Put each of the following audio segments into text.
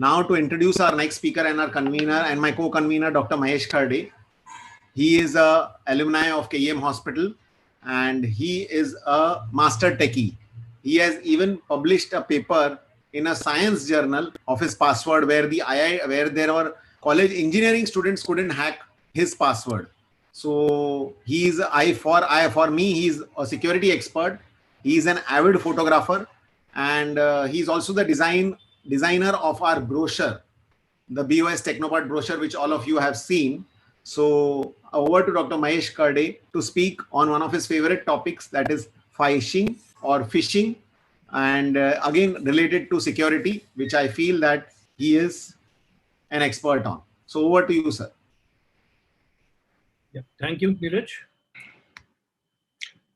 Now to introduce our next speaker and our convener and my co-convener, Dr. Mahesh Kherde. He is a alumni of KEM Hospital and he is a master techie. He has even published a paper in a science journal of his password where there were college engineering students couldn't hack his password. So for me, he's a security expert. He's an avid photographer and he's also the designer of our brochure, the BOS Technopart brochure, which all of you have seen. So over to Dr. Mahesh Kherde to speak on one of his favorite topics, that is phishing or phishing, and again related to security, which I feel that he is an expert on. So over to you, sir. Yeah, thank you, Neeraj.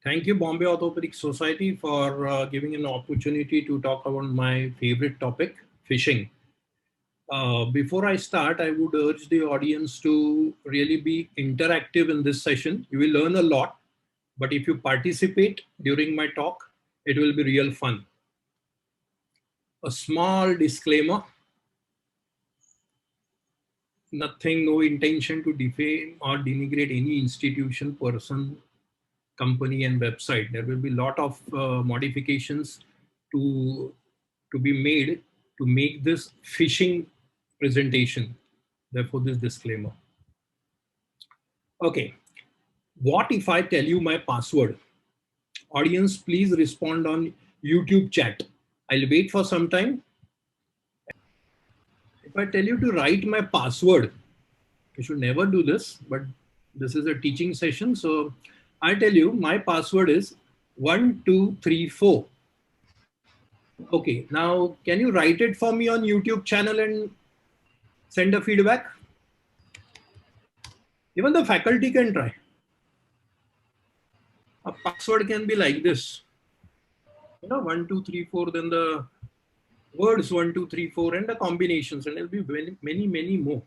Thank you, Bombay Orthopedic Society, for giving an opportunity to talk about my favorite topic, phishing. Before I start, I would urge the audience to really be interactive in this session. You will learn a lot, but if you participate during my talk, it will be real fun. A small disclaimer. Nothing, no intention to defame or denigrate any institution, person, company and website. There will be a lot of modifications to be made to make this phishing presentation. Therefore, this disclaimer. Okay, what if I tell you my password? Audience, please respond on YouTube chat. I'll wait for some time. If I tell you to write my password, you should never do this, but this is a teaching session. So I tell you my password is 1234. Okay, now can you write it for me on YouTube channel and send a feedback? Even the faculty can try. A password can be like this. 1, 2, 3, 4, then the words 1, 2, 3, 4 and the combinations, and there'll be many, many more.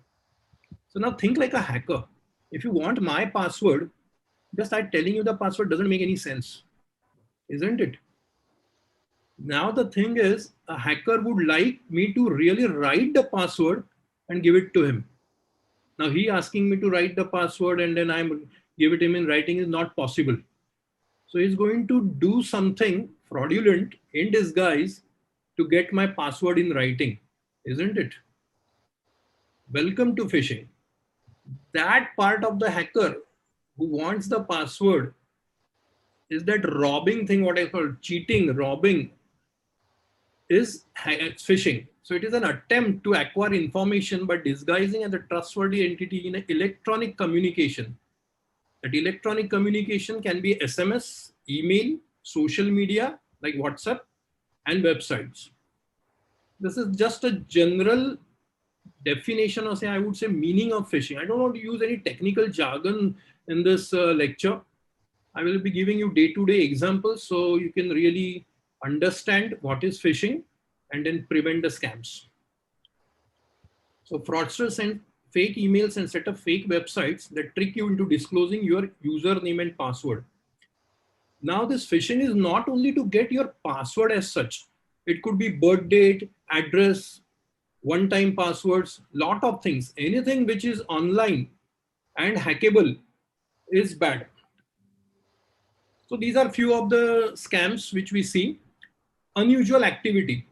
So now think like a hacker. If you want my password, just start telling you the password doesn't make any sense, isn't it? Now the thing is, a hacker would like me to really write the password and give it to him. Now he asking me to write the password and then I'm give it him in writing is not possible. So he's going to do something fraudulent in disguise to get my password in writing, isn't it? Welcome to phishing. That part of the hacker who wants the password is that robbing thing, what I call cheating, robbing, is phishing. So it is an attempt to acquire information by disguising as a trustworthy entity in an electronic communication. That electronic communication can be SMS, email, social media like WhatsApp, and websites. This is just a general definition, or I would say meaning of phishing. I don't want to use any technical jargon in this lecture. I will be giving you day-to-day examples so you can really understand what is phishing and then prevent the scams. So fraudsters send fake emails and set up fake websites that trick you into disclosing your username and password. Now this phishing is not only to get your password as such. It could be birth date, address, one-time passwords, lot of things. Anything which is online and hackable is bad. So these are few of the scams which we see. Unusual activity.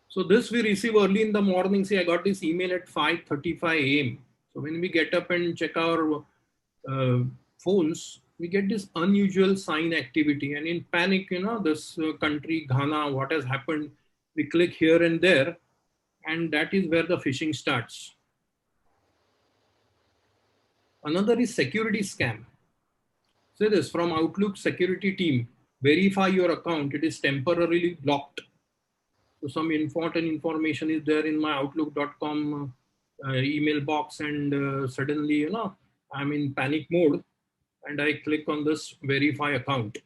So this we receive early in the morning. Say I got this email at 5:35 a.m. So when we get up and check our phones, we get this unusual sign activity. And in panic, this country, Ghana, what has happened? We click here and there. And that is where the phishing starts. Another is security scam. Say this from Outlook security team, verify your account. It is temporarily blocked. So some important information is there in my outlook.com email box and suddenly, I'm in panic mode and I click on this verify account.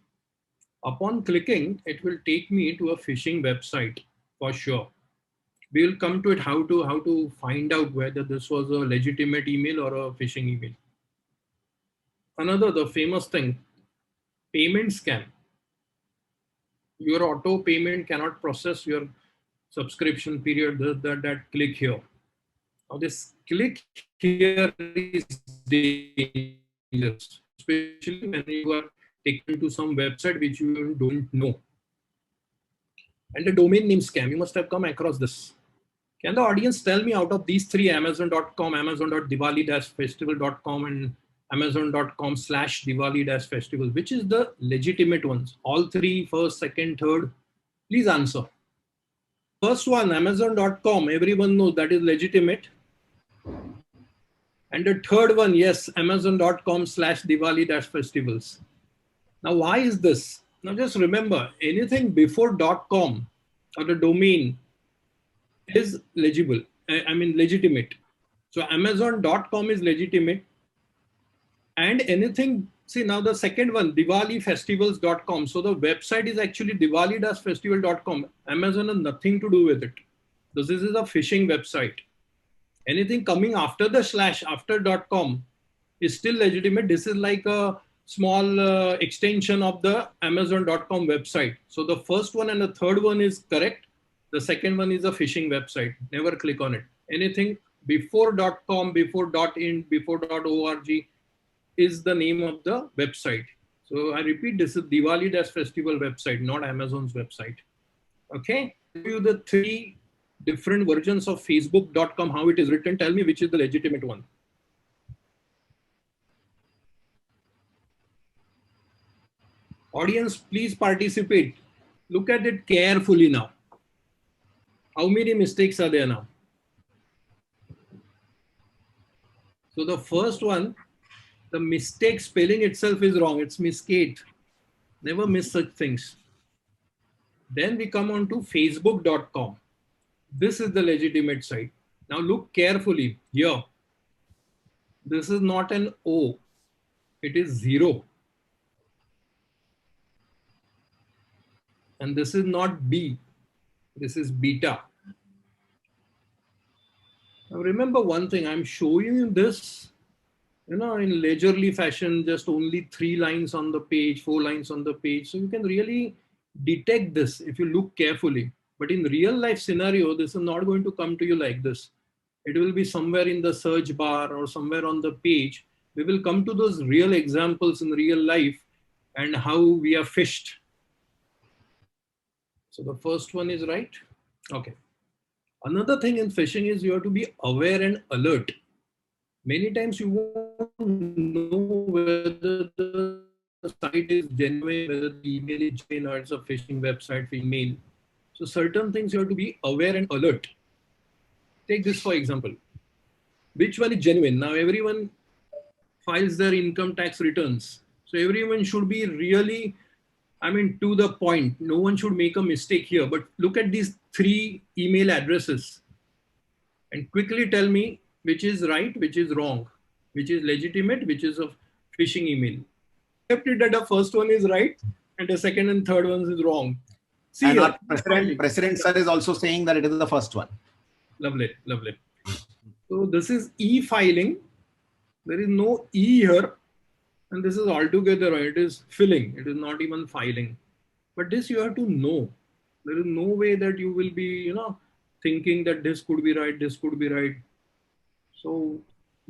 Upon clicking, it will take me to a phishing website for sure. We will come to it how to find out whether this was a legitimate email or a phishing email. Another, the famous thing, payment scam. Your auto payment cannot process your subscription period, that click here. Now this click here is dangerous, especially when you are taken to some website which you don't know. And the domain name scam, you must have come across this. Can the audience tell me, out of these three, Amazon.com, Amazon.Diwali-festival.com, and Amazon.com/Diwali-festival, which is the legitimate ones? All three, first, second, third. Please answer. First one, Amazon.com, everyone knows that is legitimate. And the third one, yes, Amazon.com/Diwali-festivals. Now, why is this? Now, just remember, anything before .com or the domain is legible. I mean, legitimate. So Amazon.com is legitimate. And anything, see now the second one, DiwaliFestivals.com. So the website is actually Diwali-festival.com. Amazon has nothing to do with it. So this is a phishing website. Anything coming after the slash, after .com is still legitimate. This is like a small extension of the Amazon.com website. So the first one and the third one is correct. The second one is a phishing website. Never click on it. Anything before .com, before .in, before .org is the name of the website. So I repeat, this is Diwali-festival website, not Amazon's website. Okay. Give you the three different versions of Facebook.com, how it is written. Tell me which is the legitimate one. Audience, please participate. Look at it carefully now. How many mistakes are there now? So the first one, the mistake spelling itself is wrong. It's Miskate. Never miss such things. Then we come on to Facebook.com. This is the legitimate site. Now look carefully here. This is not an O. It is 0. And this is not B. This is beta. Now remember one thing, I'm showing you this, in leisurely fashion, just only 3 lines on the page, 4 lines on the page. So you can really detect this if you look carefully. But in real life scenario, this is not going to come to you like this. It will be somewhere in the search bar or somewhere on the page. We will come to those real examples in real life and how we are phished. So the first one is right. Okay. Another thing in phishing is you have to be aware and alert. Many times you won't know whether the site is genuine, whether the email is genuine or it's a phishing website, email. So certain things you have to be aware and alert. Take this for example. Which one is genuine? Now everyone files their income tax returns. So everyone should be really, to the point. No one should make a mistake here. But look at these 3 email addresses and quickly tell me which is right, which is wrong, which is legitimate, which is a phishing email. Accept it that the first one is right and the second and third one is wrong. See, and our president sir is also saying that it is the first one. Lovely, lovely. So this is e-filing. There is no E here. And this is altogether, it is filling. It is not even filing. But this you have to know. There is no way that you will be, thinking that this could be right, this could be right. So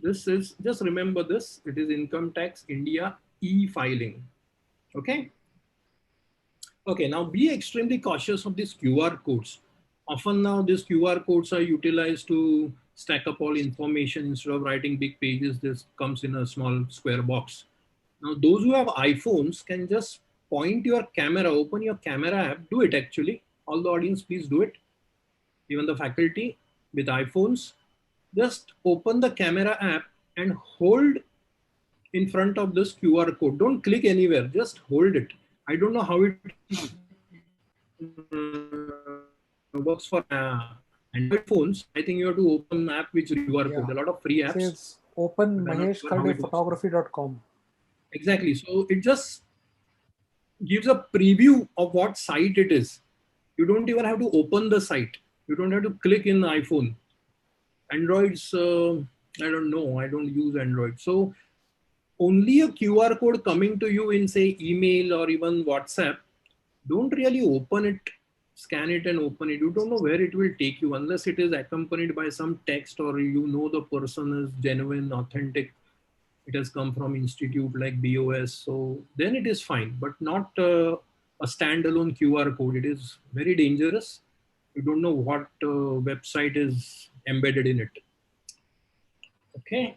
this is, just remember this, it is Income Tax India e-filing. Okay. Okay, now be extremely cautious of these QR codes. Often now these QR codes are utilized to stack up all information. Instead of writing big pages, this comes in a small square box. Now those who have iPhones can just point your camera, open your camera app, do it actually. All the audience, please do it. Even the faculty with iPhones, just open the camera app and hold in front of this QR code. Don't click anywhere, just hold it. I don't know how it works for Android phones. I think you have to open an app which QR code. There are a lot of free apps. It's open maheshkardephotography.com. Exactly. So it just gives a preview of what site it is. You don't even have to open the site. You don't have to click in the iPhone. Androids, I don't know. I don't use Android. So only a QR code coming to you in say email or even WhatsApp, don't really open it. scan it and open it. You don't know where it will take you unless it is accompanied by some text, or you know the person is genuine, authentic. It has come from institute like BOS. So then it is fine, but not a standalone QR code. It is very dangerous. You don't know what website is embedded in it. Okay.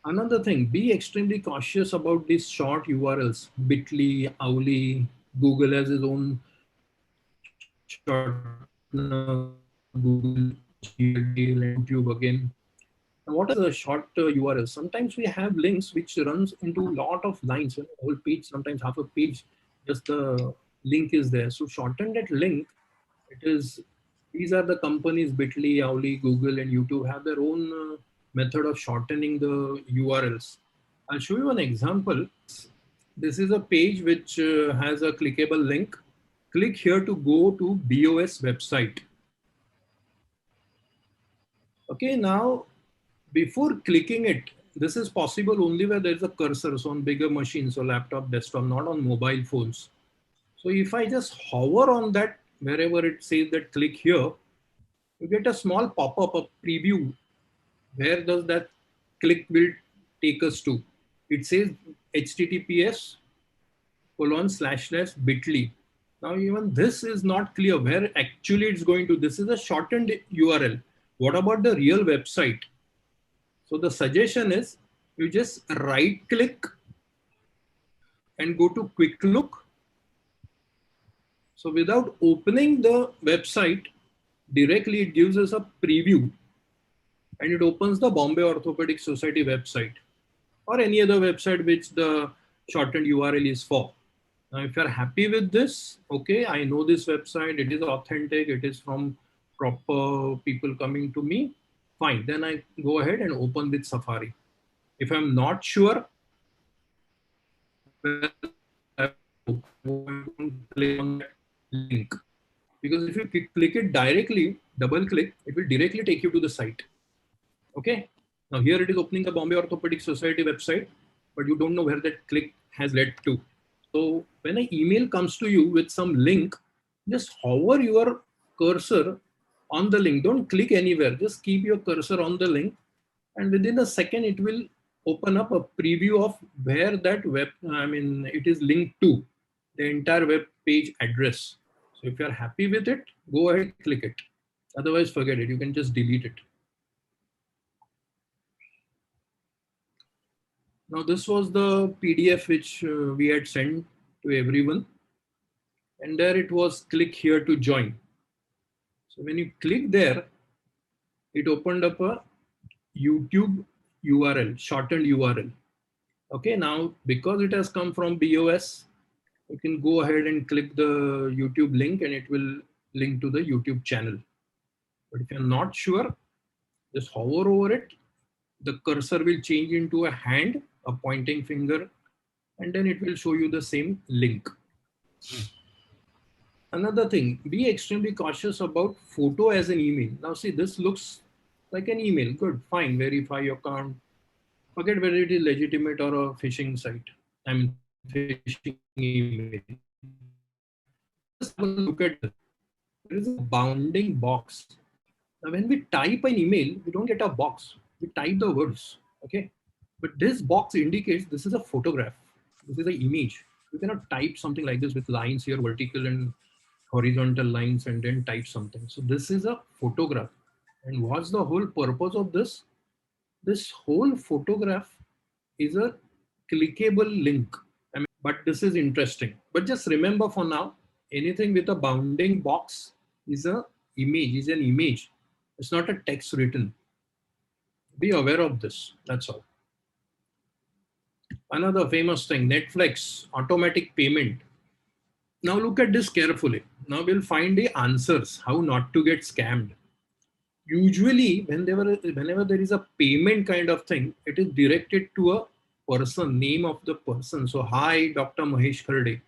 Another thing, be extremely cautious about these short URLs. Bitly, Auli, Google has its own shortener, Google, GLD, and YouTube again. Now, what is a short URL? Sometimes we have links which runs into a lot of lines, a whole page, sometimes half a page, just the link is there. So shorten that link. It is, these are the companies, Bitly, Auli, Google, and YouTube have their own method of shortening the URLs. I'll show you an example. This is a page which has a clickable link. Click here to go to BOS website. Okay, now before clicking it, this is possible only where there is a cursor, so on bigger machines, so laptop, desktop, not on mobile phones. So if I just hover on that, wherever it says that click here, you get a small pop-up, a preview. Where does that click will take us to? It says https://bitly. Now even this is not clear where actually it's going to. This is a shortened URL. What about the real website? So the suggestion is you just right click and go to quick look. So without opening the website directly, it gives us a preview and it opens the Bombay Orthopedic Society website or any other website which the shortened URL is for. Now, if you're happy with this, okay, I know this website, it is authentic, it is from proper people coming to me, fine. Then I go ahead and open with Safari. If I'm not sure, I won't click on that link. Because if you click it directly, double click, it will directly take you to the site. Okay. Now here it is opening the Bombay Orthopedic Society website, but you don't know where that click has led to. So when an email comes to you with some link, just hover your cursor on the link. Don't click anywhere. Just keep your cursor on the link, and within a second, it will open up a preview of where that it is linked to, the entire web page address. So if you're happy with it, go ahead, click it. Otherwise, forget it. You can just delete it. Now, this was the PDF which we had sent to everyone. And there it was, click here to join. So when you click there, it opened up a YouTube URL, shortened URL. Okay, now because it has come from BOS, you can go ahead and click the YouTube link and it will link to the YouTube channel. But if you're not sure, just hover over it. The cursor will change into a hand, a pointing finger, and then it will show you the same link. Another thing, be extremely cautious about photo as an email. Now see, this looks like an email. Good, fine, verify your account. Forget whether it is legitimate or a phishing site. I mean, phishing email. Just have a look at this. There is a bounding box. Now, when we type an email, we don't get a box. We type the words, okay? But this box indicates this is a photograph. This is an image. You cannot type something like this with lines here, vertical and horizontal lines, and then type something. So this is a photograph. And what's the whole purpose of this? This whole photograph is a clickable link. I mean, but this is interesting. But just remember for now, anything with a bounding box is an image. It's not a text written. Be aware of this. That's all. Another famous thing, Netflix, automatic payment. Now look at this carefully. Now we'll find the answers, how not to get scammed. Usually, whenever there is a payment kind of thing, it is directed to a person, name of the person. So, hi, Dr. Mahesh Kharde.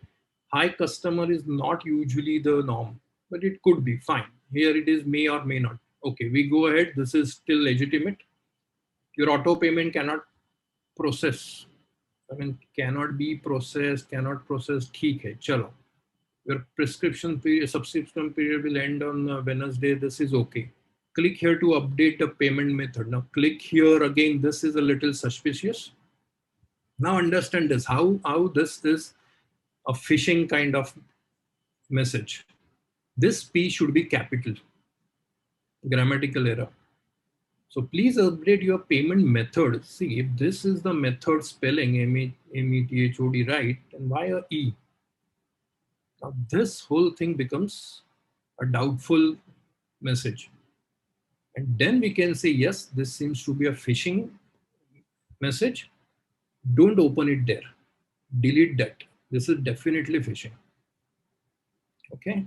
Hi, customer is not usually the norm, but it could be fine. Here it is may or may not. Okay, we go ahead. This is still legitimate. Your auto payment cannot process I mean, cannot be processed, cannot process. ठीक है, चलो. Your prescription period, subscription period will end on Wednesday. This is okay. Click here to update the payment method. Now click here again. This is a little suspicious. Now understand this, how this is a phishing kind of message. This P should be capital, grammatical error. So please update your payment method. See, if this is the method spelling METHOD right, then why a E? Now this whole thing becomes a doubtful message. And then we can say, yes, this seems to be a phishing message. Don't open it there. Delete that. This is definitely phishing. Okay.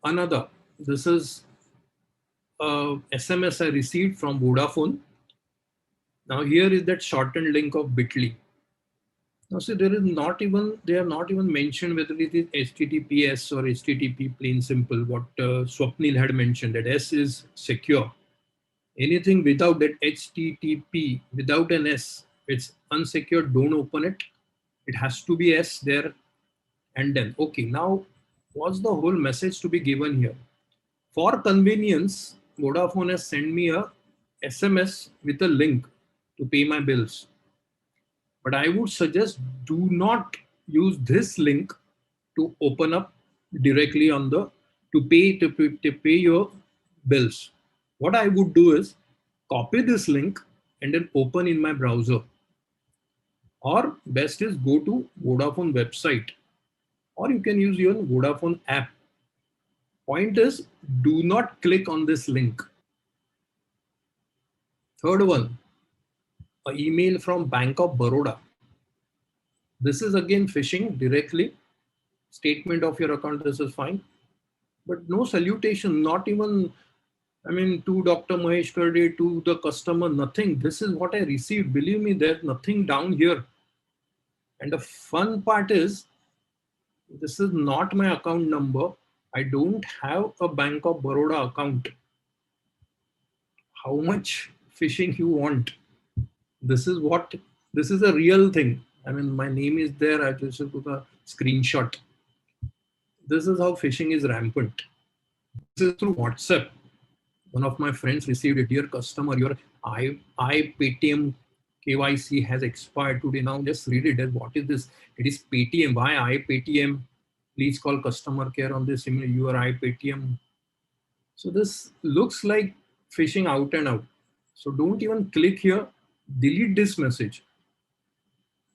Another, this is a SMS I received from Vodafone. Now here is that shortened link of bit.ly. Now see, they have not even mentioned whether it is HTTPS or HTTP plain simple, what Swapnil had mentioned, that S is secure. Anything without that HTTP, without an S, it's unsecured, don't open it. It has to be S there. And then, okay, now what's the whole message to be given here? For convenience, Vodafone has sent me a SMS with a link to pay my bills. But I would suggest do not use this link to open up directly on the to pay your bills. What I would do is copy this link and then open in my browser. Or best is go to Vodafone website, or you can use your Vodafone app. Point is, do not click on this link. Third one, an email from Bank of Baroda. This is again phishing directly. Statement of your account, this is fine. But no salutation, not even, I mean, to Dr. Mahesh Karde, to the customer, nothing. This is what I received. Believe me, there's nothing down here. And the fun part is, this is not my account number. I don't have a Bank of Baroda account. How much phishing you want? This is a real thing. I mean, my name is there. I just took a screenshot. This is how phishing is rampant. This is through WhatsApp. One of my friends received it. Dear customer, your iPaytm KYC has expired today. Now just read it. What is this? It is Paytm. Why iPaytm? Please call customer care on this. Your iPaytm. So this looks like phishing out and out. So don't even click here. Delete this message.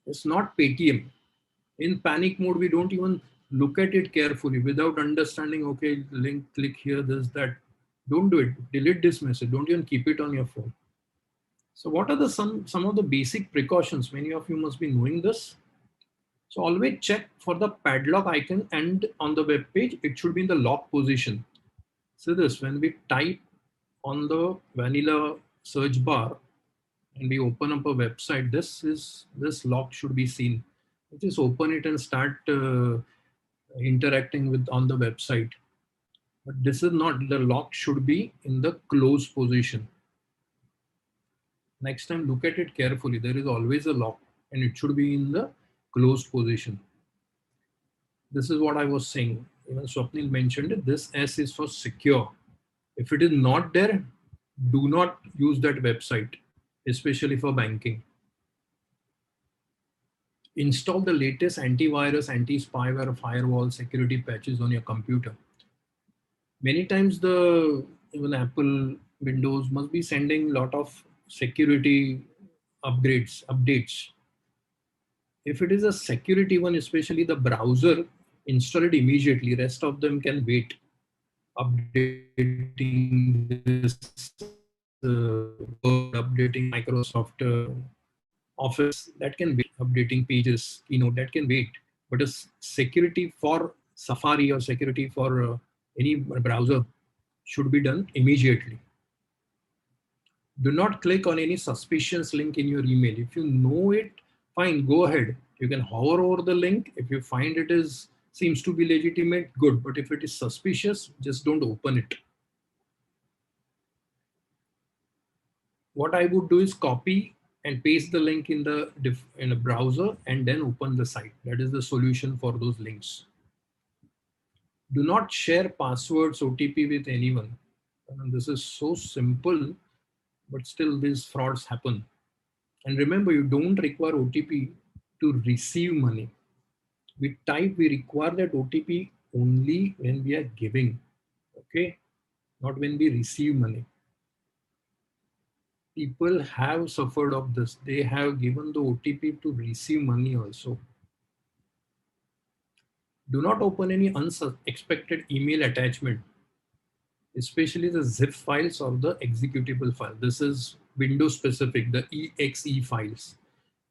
It's not Paytm. In panic mode, we don't even look at it carefully without understanding, okay, link, click here, this, that. Don't do it. Delete this message. Don't even keep it on your phone. So what are the some of the basic precautions? Many of you must be knowing this. So always check for the padlock icon, and on the web page, it should be in the lock position. So this, when we type on the vanilla search bar and we open up a website, this lock should be seen. Just open it and start interacting with on the website. But this is not, the lock should be in the close position. Next time, look at it carefully. There is always a lock and it should be in the closed position. This is what I was saying. Even Swapnil mentioned it. This S is for secure. If it is not there, do not use that website, especially for banking. Install the latest antivirus, anti-spyware, firewall, security patches on your computer. Many times even Apple, Windows must be sending a lot of security updates. If it is a security one, especially the browser, install it immediately. Rest of them can wait. Updating this, updating Microsoft Office, that can wait. Updating Pages, Keynote, that can wait. But a security for Safari or security for any browser should be done immediately. Do not click on any suspicious link in your email. If you know it, fine, go ahead. You can hover over the link. If you find it seems to be legitimate, good. But if it is suspicious, just don't open it. what I would do is copy and paste the link in a browser and then open the site. That is the solution for those links. Do not share passwords, OTP with anyone. And this is so simple, but still these frauds happen. And remember, you don't require OTP to receive money. We require that OTP only when we are giving, okay? Not when we receive money. People have suffered of this. They have given the OTP to receive money also. Do not open any unexpected email attachment, especially the zip files or the executable file. This is Windows specific, the exe files.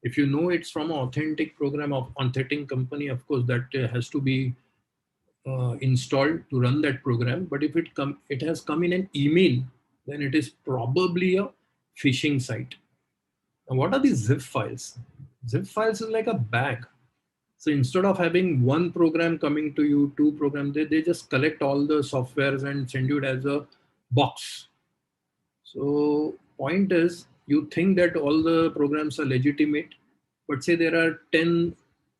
If you know it's from an authentic program of authentic company, of course, that has to be installed to run that program. But if it has come in an email, then it is probably a phishing site. Now, what are these zip files? Zip files is like a bag. So instead of having one program coming to you, two programs, they just collect all the softwares and send you it as a box. So point is, you think that all the programs are legitimate, but say there are 10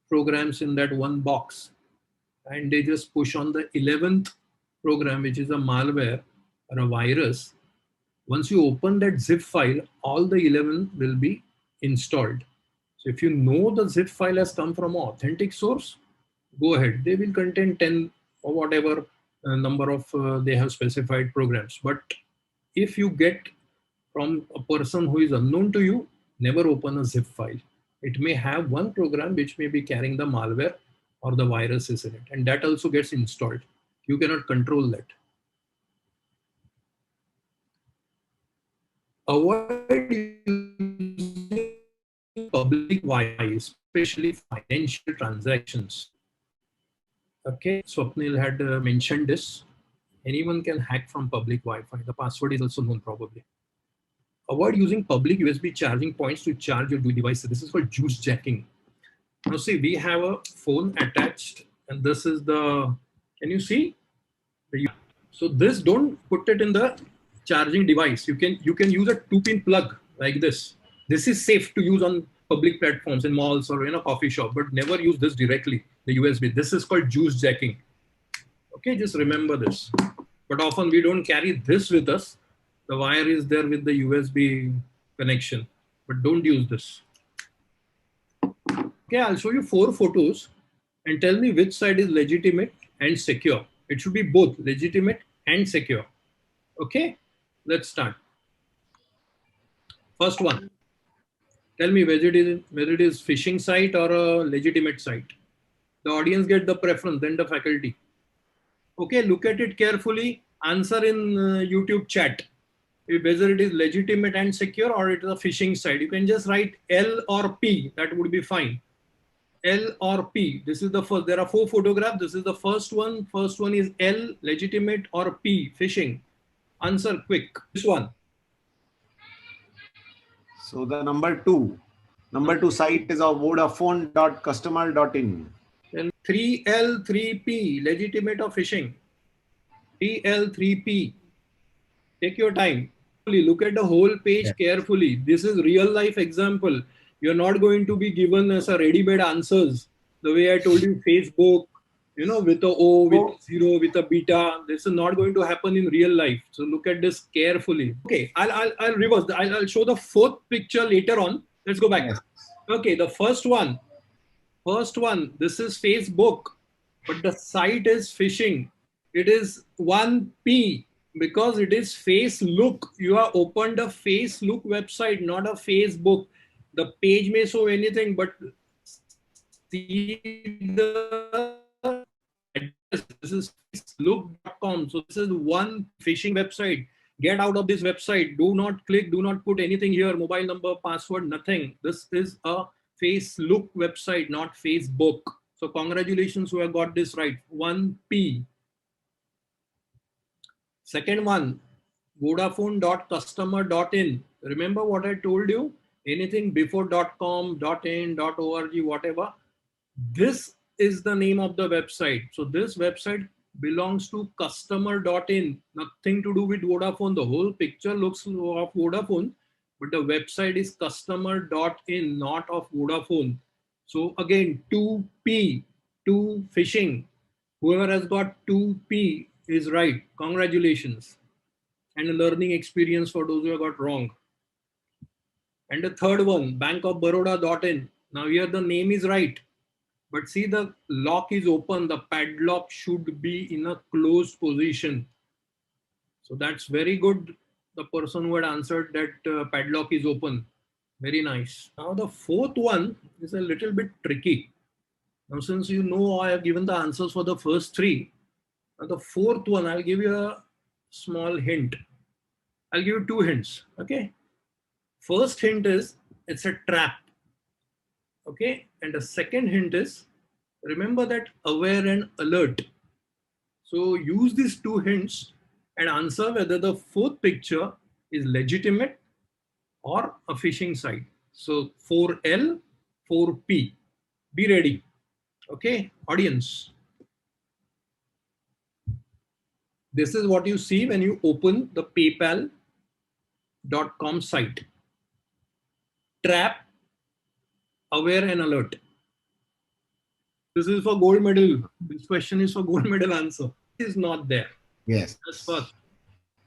programs in that one box, and they just push on the 11th program, which is a malware or a virus. Once you open that zip file, all the 11 will be installed. So if you know the zip file has come from an authentic source, go ahead. They will contain 10 or whatever number of they have specified programs. But if you get from a person who is unknown to you, never open a zip file. It may have one program which may be carrying the malware or the viruses in it, and that also gets installed. You cannot control that. Avoid using public Wi-Fi, especially financial transactions. Okay, Swapnil had mentioned this. Anyone can hack from public Wi-Fi. The password is also known probably. Avoid using public USB charging points to charge your device. This is called juice jacking. Now see, we have a phone attached, and this is the, can you see? So this, don't put it in the charging device. You can use a 2-pin plug like this. This is safe to use on public platforms in malls or in a coffee shop, but never use this directly, the USB. This is called juice jacking. Okay, just remember this. But often we don't carry this with us. The wire is there with the USB connection, but don't use this. Okay, I'll show you 4 photos and tell me which side is legitimate and secure. It should be both legitimate and secure. Okay, let's start. First one. Tell me whether it is phishing site or a legitimate site. The audience get the preference, then the faculty. Okay, look at it carefully. Answer in YouTube chat whether it is legitimate and secure or it is a phishing site. You can just write L or P. That would be fine. L or P. This is the first. There are 4 photographs. This is the first one. First one is L, legitimate, or P, phishing. Answer quick. This one. So the number 2 site is of Vodafone.customer.in. Then 3L, 3P, legitimate or phishing? 3L, 3P. Take your time. Look at the whole page carefully. This is real life example. You're not going to be given as a ready-made answers. The way I told you, Facebook, with a O, with a 0, with a beta. This is not going to happen in real life. So look at this carefully. Okay, I'll reverse. I'll show the 4th picture later on. Let's go back. Yes. Okay, the first one. This is Facebook, but the site is phishing. It is 1P because it is FaceLook. You have opened a FaceLook website, not a Facebook. The page may show anything, but see the address. This is facelook.com. So this is one phishing website. Get out of this website. Do not click. Do not put anything here. Mobile number, password, nothing. This is a FaceLook website, not Facebook. So congratulations who have got this right. 1P. Second one, Vodafone.customer.in. Remember what I told you? Anything before .com, .in, .org, whatever. This is the name of the website. So this website belongs to customer.in. Nothing to do with Vodafone. The whole picture looks of Vodafone, but the website is customer.in, not of Vodafone. So again, 2P, 2 phishing. Whoever has got 2P is right. Congratulations. And a learning experience for those who have got wrong. And the third one, bankofbaroda.in. Now here the name is right. But see, the lock is open. The padlock should be in a closed position. So that's very good. The person who had answered that padlock is open. Very nice. Now the fourth one is a little bit tricky. Now since you know I have given the answers for the first three, now the fourth one I'll give you a small hint. I'll give you two hints. Okay. First hint is it's a trap. Okay. And the second hint is remember that aware and alert. So use these two hints and answer whether the fourth picture is legitimate or a phishing site. So 4L, 4P. Be ready. Okay, audience. This is what you see when you open the paypal.com site. Trap, aware and alert. This is for gold medal. This question is for gold medal answer. It is not there. Yes. That's first.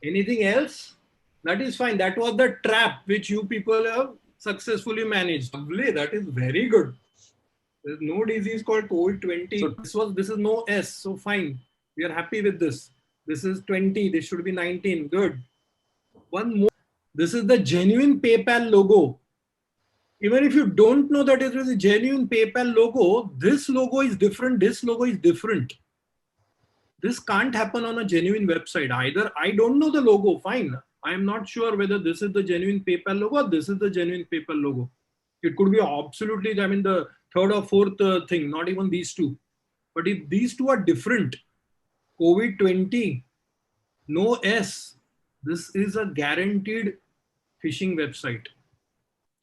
Anything else? That is fine. That was the trap which you people have successfully managed. Lovely. That is very good. There's no disease called COVID-20. So this is no S. So fine. We are happy with this. This is 20. This should be 19. Good. One more. This is the genuine PayPal logo. Even if you don't know that it is a genuine PayPal logo, this logo is different. This logo is different. This can't happen on a genuine website. Either I don't know the logo, fine. I am not sure whether this is the genuine PayPal logo or this is the genuine PayPal logo. It could be absolutely, I mean, the third or fourth thing, not even these two. But if these two are different, COVID-20, no S, this is a guaranteed phishing website.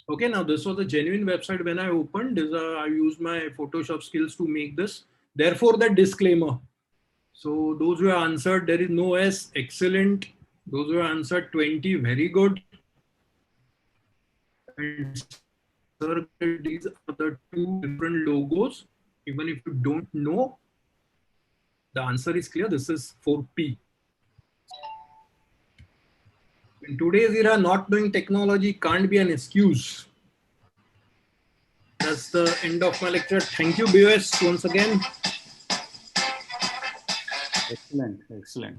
Okay, now this was a genuine website when I opened. I used my Photoshop skills to make this. Therefore, that disclaimer. So those who have answered, there is no S, excellent. Those who have answered 20, very good. And sir, these are the two different logos. Even if you don't know, the answer is clear. This is 4P. In today's era, not knowing technology can't be an excuse. That's the end of my lecture. Thank you, BOS, once again. Excellent, excellent.